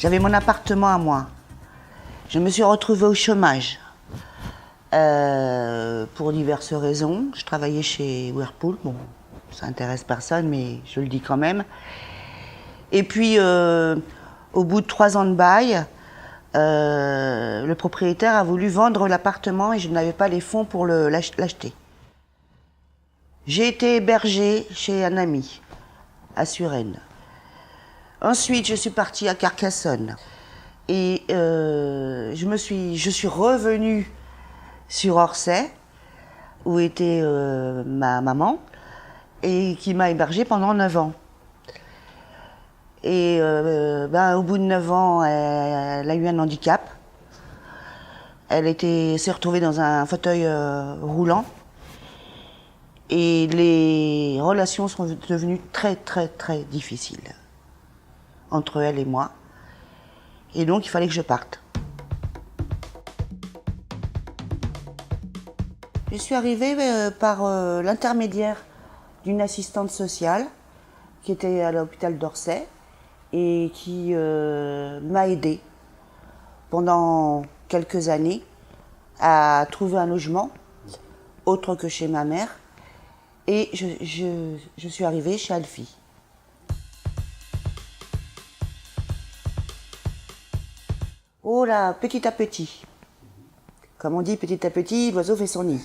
J'avais mon appartement à moi. Je me suis retrouvée au chômage pour diverses raisons. Je travaillais chez Whirlpool. Bon, ça intéresse personne, mais je le dis quand même. Et puis, au bout de 3 ans de bail, le propriétaire a voulu vendre l'appartement et je n'avais pas les fonds pour l'acheter. J'ai été hébergée chez un ami, à Suresnes. Ensuite, je suis partie à Carcassonne. Et je suis revenue sur Orsay, où était ma maman, et qui m'a hébergée pendant 9 ans. Et au bout de 9 ans, elle a eu un handicap. Elle s'est retrouvée dans un fauteuil roulant. Et les relations sont devenues très, très, très difficiles entre elle et moi. Et donc, il fallait que je parte. Je suis arrivée par l'intermédiaire d'une assistante sociale qui était à l'hôpital d'Orsay et qui m'a aidée pendant quelques années à trouver un logement autre que chez ma mère. Et je suis arrivée chez Alfie. Oh là, petit à petit. Comme on dit, petit à petit, l'oiseau fait son nid.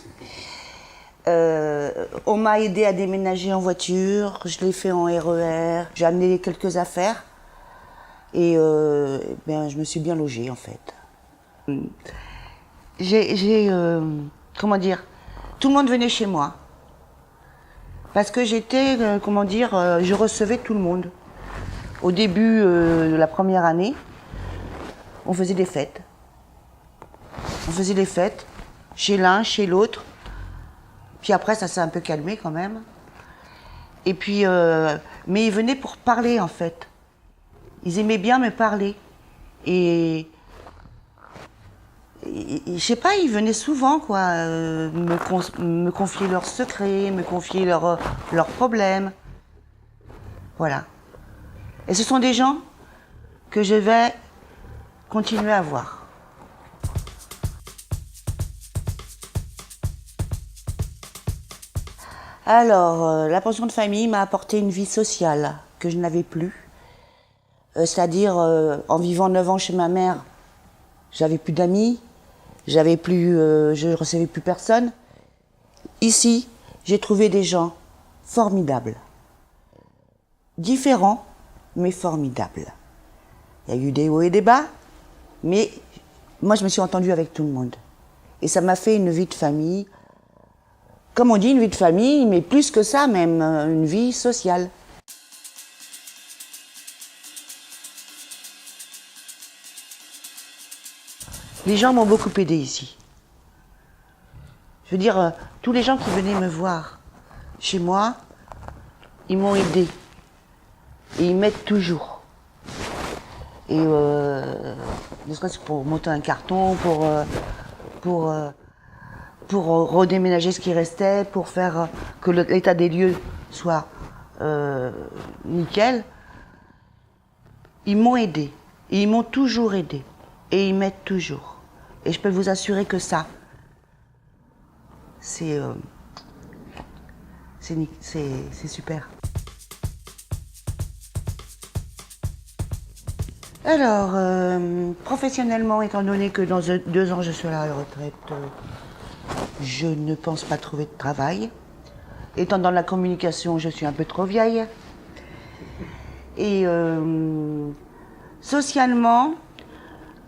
On m'a aidé à déménager en voiture, je l'ai fait en RER, j'ai amené quelques affaires et je me suis bien logée en fait. Comment dire, tout le monde venait chez moi parce que j'étais, je recevais tout le monde. Au début de la première année, on faisait des fêtes. On faisait des fêtes chez l'un, chez l'autre. Puis après, ça s'est un peu calmé quand même. Et puis, mais ils venaient pour parler en fait. Ils aimaient bien me parler. Et je sais pas, ils venaient souvent quoi, me confier leurs secrets, me confier leurs problèmes. Voilà. Et ce sont des gens que je vais continuer à voir. Alors, la pension de famille m'a apporté une vie sociale que je n'avais plus. C'est-à-dire, en vivant 9 ans chez ma mère, j'avais plus d'amis, je recevais plus personne. Ici, j'ai trouvé des gens formidables. Différents, mais formidables. Il y a eu des hauts et des bas, mais moi je me suis entendue avec tout le monde. Et ça m'a fait une vie de famille. Comme on dit, une vie de famille, mais plus que ça même, une vie sociale. Les gens m'ont beaucoup aidé ici. Je veux dire, tous les gens qui venaient me voir chez moi, ils m'ont aidé. Et ils m'aident toujours. Et ne serait-ce que pour monter un carton, pour redéménager ce qui restait, pour faire que l'état des lieux soit nickel. Ils m'ont aidé. Et ils m'ont toujours aidé. Et ils m'aident toujours. Et je peux vous assurer que ça, c'est super. Alors, professionnellement, étant donné que dans 2 ans je suis à la retraite, je ne pense pas trouver de travail. Étant dans la communication, je suis un peu trop vieille. Et socialement,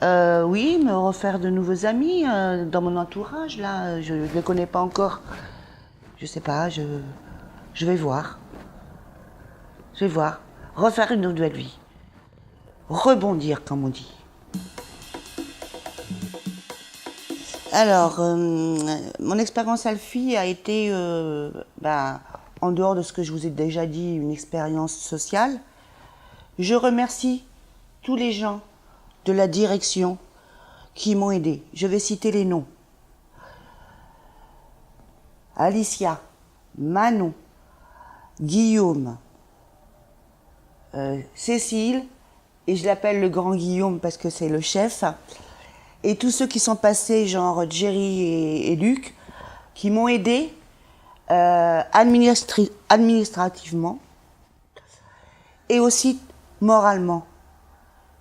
oui, me refaire de nouveaux amis dans mon entourage, là, je ne les connais pas encore. Je sais pas, je vais voir. Je vais voir. Refaire une nouvelle vie. Rebondir, comme on dit. Alors, mon expérience Alfie a été, en dehors de ce que je vous ai déjà dit, une expérience sociale. Je remercie tous les gens de la direction qui m'ont aidé. Je vais citer les noms. Alicia, Manon, Guillaume, Cécile et je l'appelle le grand Guillaume parce que c'est le chef, et tous ceux qui sont passés, genre Jerry et Luc, qui m'ont aidé administrativement et aussi moralement.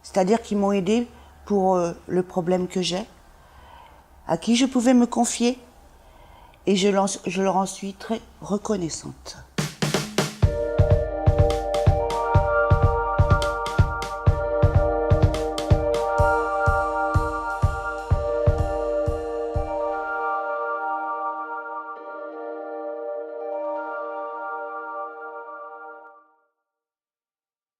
C'est-à-dire qu'ils m'ont aidé pour le problème que j'ai, à qui je pouvais me confier, et je leur en suis très reconnaissante.